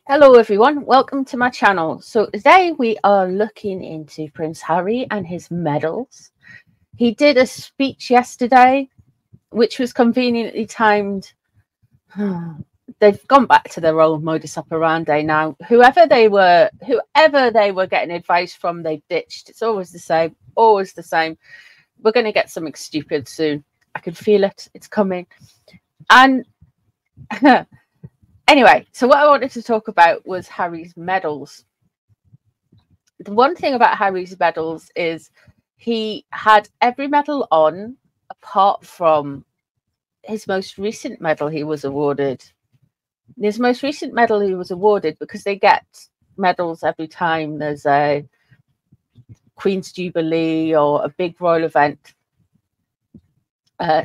Hello everyone, welcome to my channel. So today we are looking into Prince Harry and his medals. He did a speech yesterday, which was conveniently timed. They've gone back to their old modus operandi now. Whoever they were getting advice from, they've ditched. It's always the same, always the same. We're going to get something stupid soon. I can feel it. It's coming. And anyway, so what I wanted to talk about was Harry's medals. The one thing about Harry's medals is he had every medal on apart from his most recent medal he was awarded. His most recent medal he was awarded because they get medals every time there's a Queen's Jubilee or a big royal event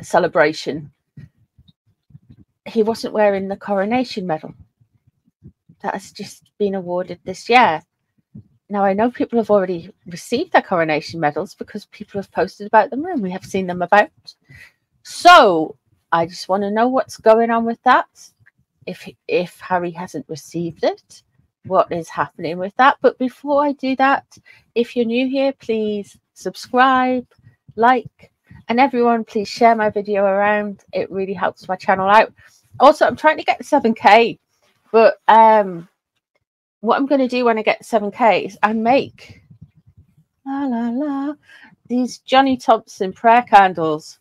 celebration. He wasn't wearing the coronation medal that has just been awarded this year. Now, I know people have already received their coronation medals because people have posted about them and we have seen them about. So I just want to know what's going on with that. If Harry hasn't received it, what is happening with that? But before I do that, if you're new here, please subscribe, like, and everyone, please share my video around. It really helps my channel out. Also, I'm trying to get to 7K, but what I'm going to do when I get 7K is I make these Johnny Thompson prayer candles.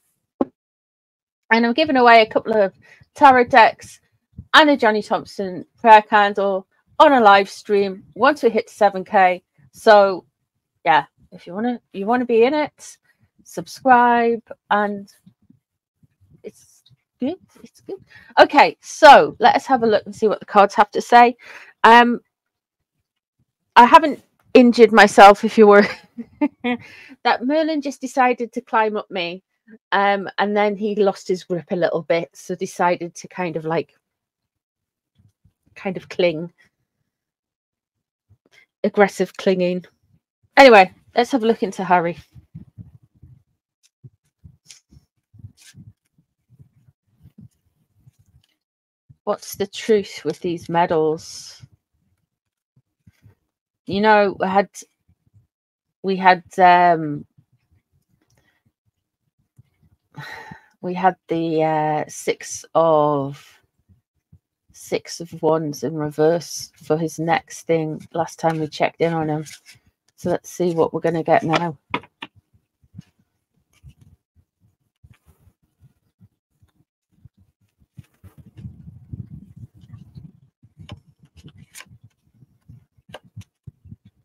And I'm giving away a couple of tarot decks and a Johnny Thompson prayer candle on a live stream once we hit 7K. So yeah, if you want to be in it, subscribe, and it's good. It's good. Okay, so let us have a look and see what the cards have to say. I haven't injured myself, if you were. That Merlin just decided to climb up me, and then he lost his grip a little bit, so decided to kind of cling. Aggressive clinging. Anyway, let's have a look into Harry. What's the truth with these medals? You know, we had the six of wands in reverse for his next thing last time we checked in on him. So let's see what we're going to get now.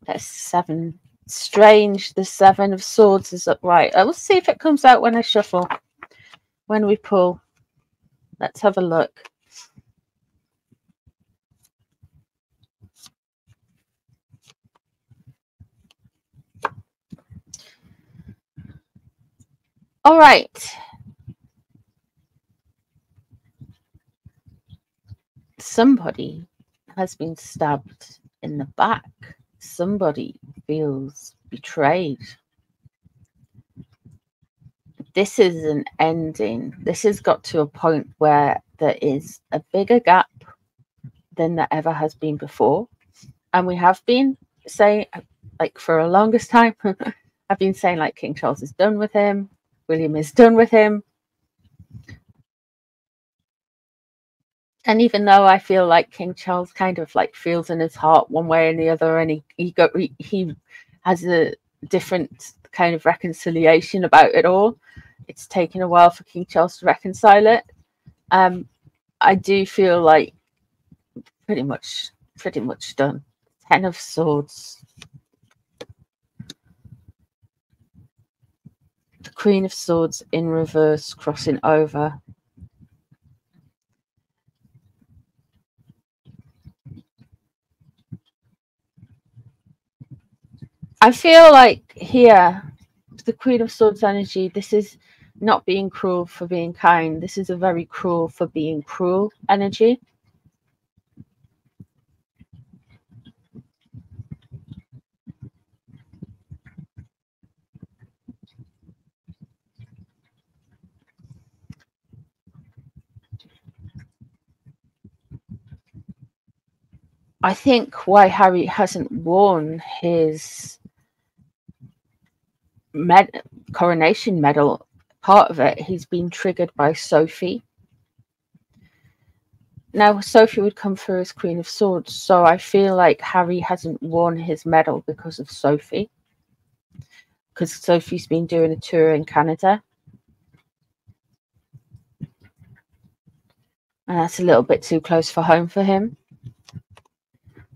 That's 7. Strange. The 7 of swords is upright. I will see if it comes out when I shuffle. When we pull. Let's have a look. All right. Somebody has been stabbed in the back. Somebody feels betrayed. This is an ending. This has got to a point where there is a bigger gap than there ever has been before. And we have been saying, like, for a longest time, I've been saying, like, King Charles is done with him. William is done with him. And even though I feel like King Charles kind of like feels in his heart one way and the other, and he has a different kind of reconciliation about it all, it's taken a while for King Charles to reconcile it. I do feel like pretty much done. 10 of Swords. The Queen of Swords in reverse, crossing over. I feel like here, the Queen of Swords energy, this is not being cruel for being kind. This is a very cruel for being cruel energy. I think why Harry hasn't worn his coronation medal, part of it, he's been triggered by Sophie. Now, Sophie would come through as Queen of Swords, so I feel like Harry hasn't worn his medal because of Sophie. Because Sophie's been doing a tour in Canada. And that's a little bit too close for home for him.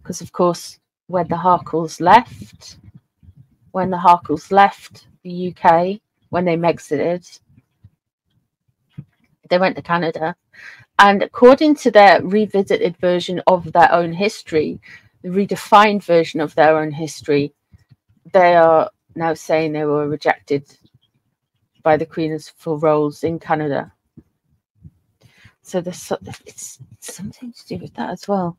Because, of course, when the Harkles left the UK, when they exited, they went to Canada. And according to their revisited version of their own history, the redefined version of their own history, they are now saying they were rejected by the Queen for roles in Canada. So it's something to do with that as well.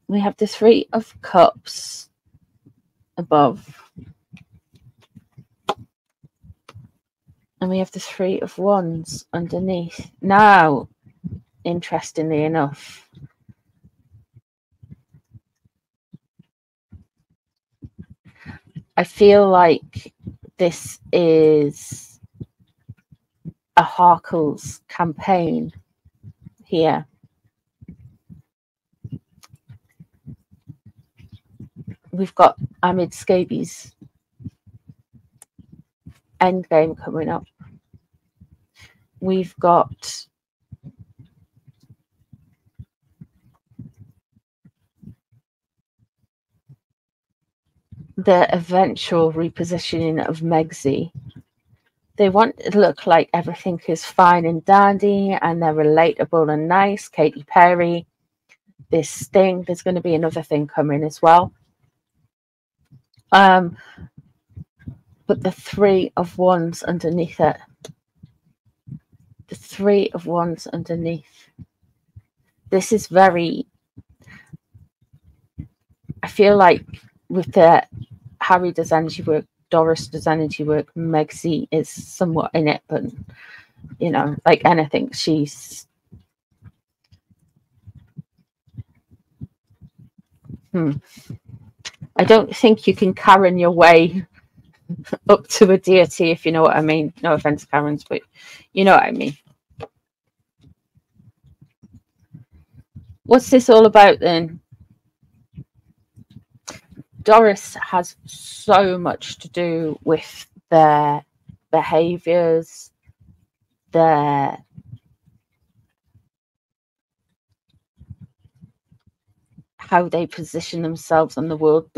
We have the Three of Cups above. And we have the Three of Wands underneath. Now, interestingly enough, I feel like this is a Harkles campaign here. We've got Amid Scabies Endgame coming up. We've got the eventual repositioning of Megxi. They want it to look like everything is fine and dandy and they're relatable and nice. Katy Perry, this thing. There's going to be another thing coming as well. But the Three of Wands underneath it. The Three of Wands underneath. This is very... I feel like with the Harry does energy work, Doris does energy work, Megxi is somewhat in it, but, you know, like anything, she's... I don't think you can Karen your way up to a deity, if you know what I mean. No offense, Karens, but you know what I mean. What's this all about then? Doris has so much to do with their behaviors, their how they position themselves in the world.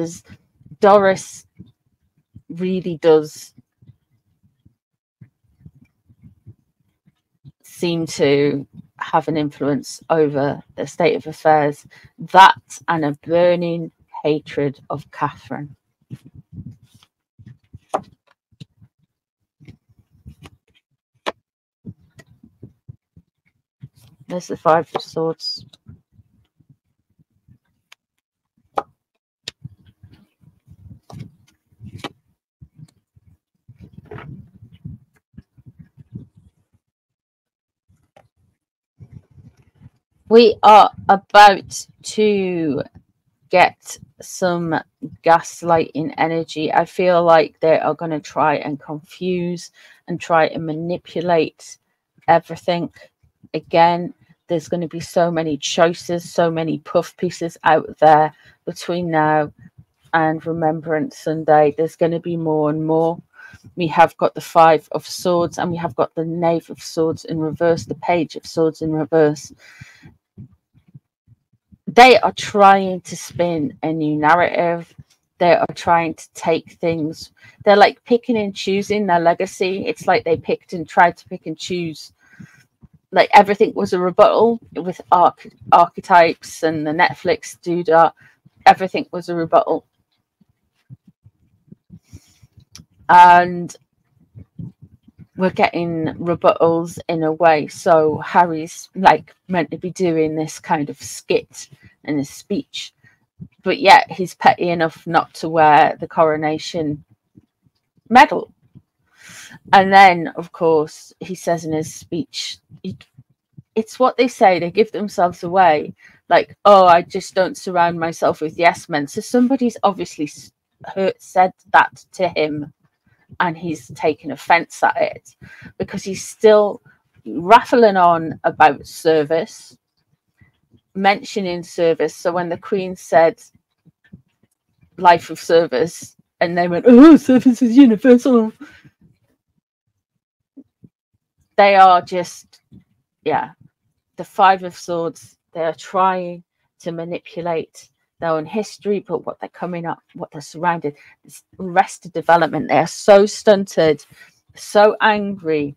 Doris really does seem to have an influence over the state of affairs. That and a burning hatred of Catherine. There's the Five of Swords. We are about to get some gaslighting energy. I feel like they are going to try and confuse and try and manipulate everything. Again, there's going to be so many choices, so many puff pieces out there between now and Remembrance Sunday. There's going to be more and more. We have got the Five of Swords and we have got the Knave of Swords in reverse, the Page of Swords in reverse. They are trying to spin a new narrative. They are trying to take things. They're like picking and choosing their legacy. It's like they picked and tried to pick and choose. Like everything was a rebuttal with archetypes and the Netflix doodah. Everything was a rebuttal. And we're getting rebuttals in a way. So Harry's like meant to be doing this kind of skit and a speech, but yet he's petty enough not to wear the coronation medal. And then, of course, he says in his speech, it's what they say, they give themselves away. Like, oh, I just don't surround myself with yes men. So somebody's obviously said that to him, and he's taken offense at it, because he's still rattling on about service, mentioning service. So when the Queen said life of service, and they went, oh, service is universal, they are just, yeah, the Five of Swords. They are trying to manipulate their own history, but what they're coming up, what they're surrounded, this arrested development. They are so stunted, so angry,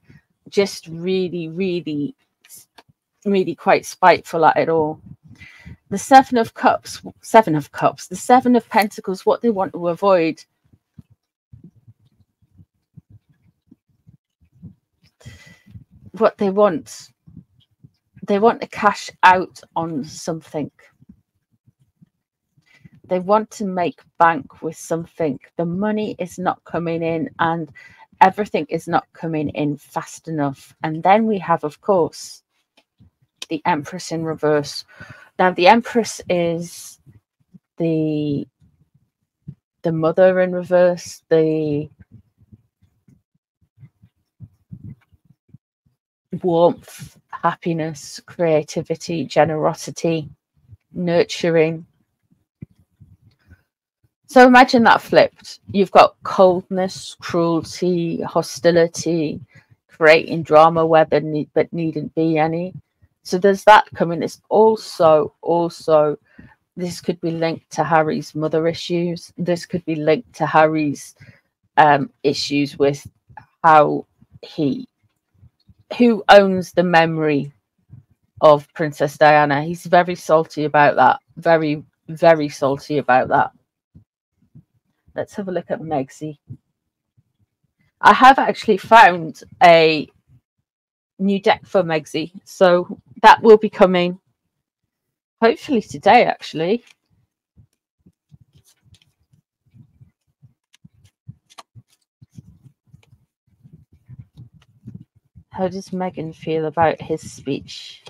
just really, really, really quite spiteful at it all. The Seven of Cups, the Seven of Pentacles, what they want to avoid. What they want to cash out on something. They want to make bank with something. The money is not coming in, and everything is not coming in fast enough. And then we have, of course, the Empress in reverse. Now, the Empress is the mother in reverse, the warmth, happiness, creativity, generosity, nurturing. So imagine that flipped. You've got coldness, cruelty, hostility, creating drama where there needn't be any. So there's that coming. It's also this could be linked to Harry's mother issues. This could be linked to Harry's issues with who owns the memory of Princess Diana. He's very salty about that. Very, very salty about that. Let's have a look at Megsy. I have actually found a new deck for Megsy, so that will be coming hopefully today, actually. How does Megan feel about his speech?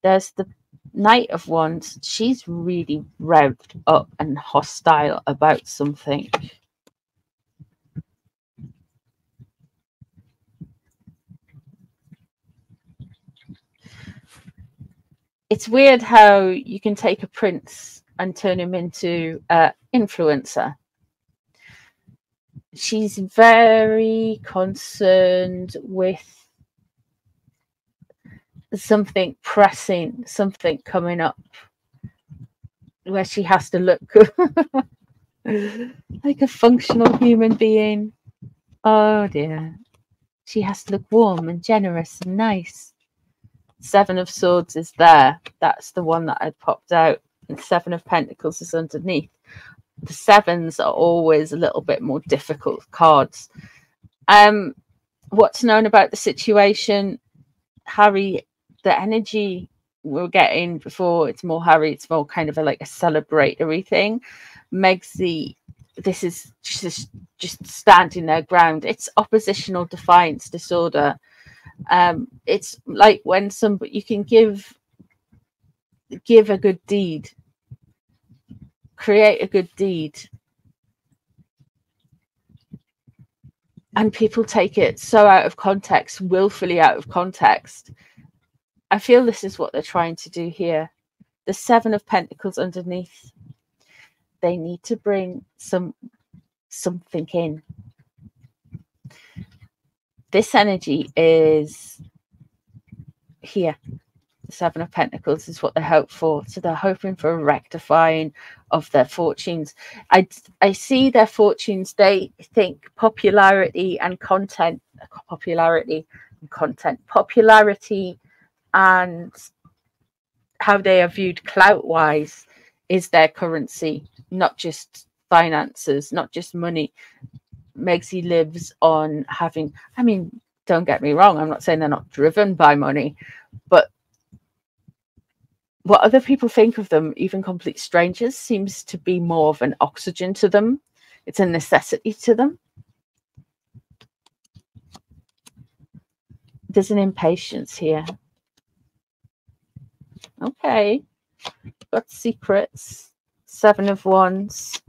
There's the Knight of Wands. She's really revved up and hostile about something. It's weird how you can take a prince and turn him into an influencer. She's very concerned with something pressing, something coming up where she has to look like a functional human being. Oh dear. She has to look warm and generous and nice. Seven of Swords is there. That's the one that I popped out. And Seven of Pentacles is underneath. The sevens are always a little bit more difficult cards. What's known about the situation? Harry, the energy we're getting before, it's more Harry, it's more kind of like a celebratory thing. Megsy, this is just standing their ground. It's oppositional defiance disorder. It's like when somebody, you can give a good deed, create a good deed, and people take it so out of context, willfully out of context. I feel this is what they're trying to do here. The Seven of Pentacles underneath. They need to bring something in. This energy is here. The Seven of Pentacles is what they hope for. So they're hoping for a rectifying of their fortunes. I see their fortunes. They think popularity and content, and how they are viewed clout-wise is their currency, not just finances, not just money. Megsy lives on having, I mean, don't get me wrong, I'm not saying they're not driven by money, but what other people think of them, even complete strangers, seems to be more of an oxygen to them. It's a necessity to them. There's an impatience here. Okay. Got secrets. 7 of Wands.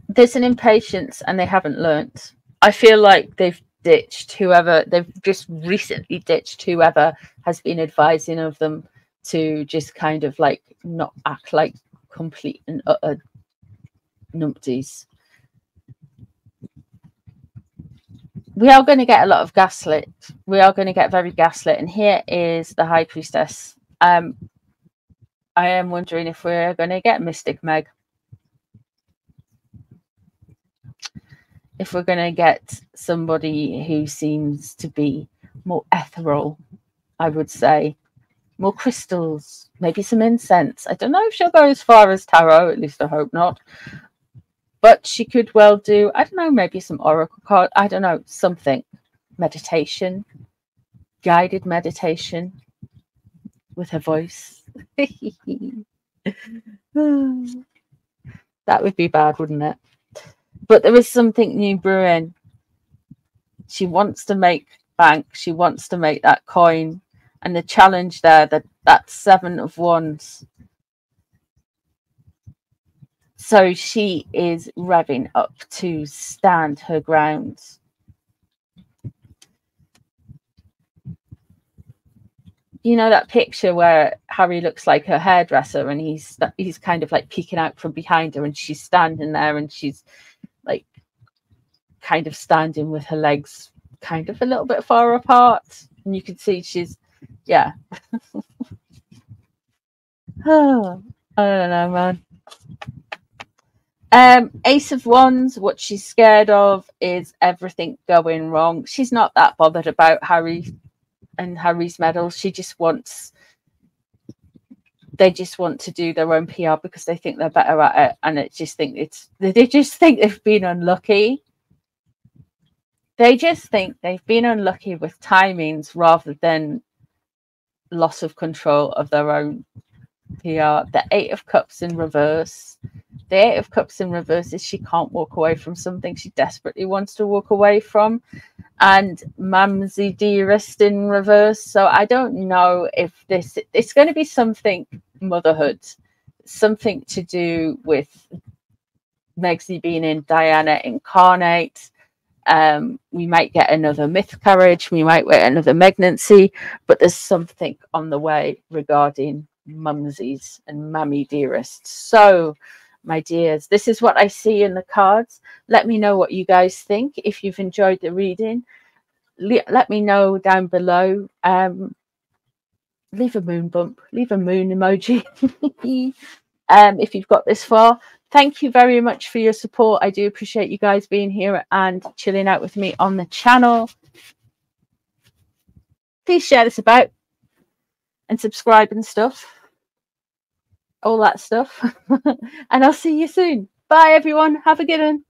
There's an impatience and they haven't learnt. I feel like they've ditched whoever, they've just recently ditched whoever has been advising of them to just kind of like not act like complete and utter numpties. We are going to get a lot of gaslit. We are going to get very gaslit. And here is the High Priestess. I am wondering if we're going to get Mystic Meg. If we're going to get somebody who seems to be more ethereal, I would say. More crystals, maybe some incense. I don't know if she'll go as far as tarot, at least I hope not. But she could well do, I don't know, maybe some oracle card. I don't know, something. Meditation. Guided meditation. With her voice. That would be bad, wouldn't it? But there is something new brewing. She wants to make bank. She wants to make that coin. And the challenge there, that 7 of Wands. So she is revving up to stand her ground. You know that picture where Harry looks like her hairdresser and he's kind of like peeking out from behind her and she's standing there and she's like kind of standing with her legs kind of a little bit far apart. And you can see she's, yeah. Oh, I don't know, man. Ace of Wands, what she's scared of is everything going wrong. She's not that bothered about Harry and Harry's medals. She just wants, they just want to do their own PR because they think they're better at it, and they just think they've been unlucky. They just think they've been unlucky with timings rather than loss of control of their own PR. The 8 of Cups in reverse. The 8 of Cups in reverse is she can't walk away from something she desperately wants to walk away from. And Mamsie Dearest in reverse. So I don't know if it's going to be something motherhood, something to do with Megsy being in Diana Incarnate. We might get another miscarriage. We might get another pregnancy. But there's something on the way regarding Mumsies and Mammy Dearest. So, my dears, this is what I see in the cards. Let me know what you guys think. If you've enjoyed the reading, let me know down below. Leave a moon bump, leave a moon emoji. If you've got this far, thank you very much for your support. I do appreciate you guys being here and chilling out with me on the channel. Please share this about and subscribe and stuff. All that stuff. And I'll see you soon. Bye, everyone. Have a good one.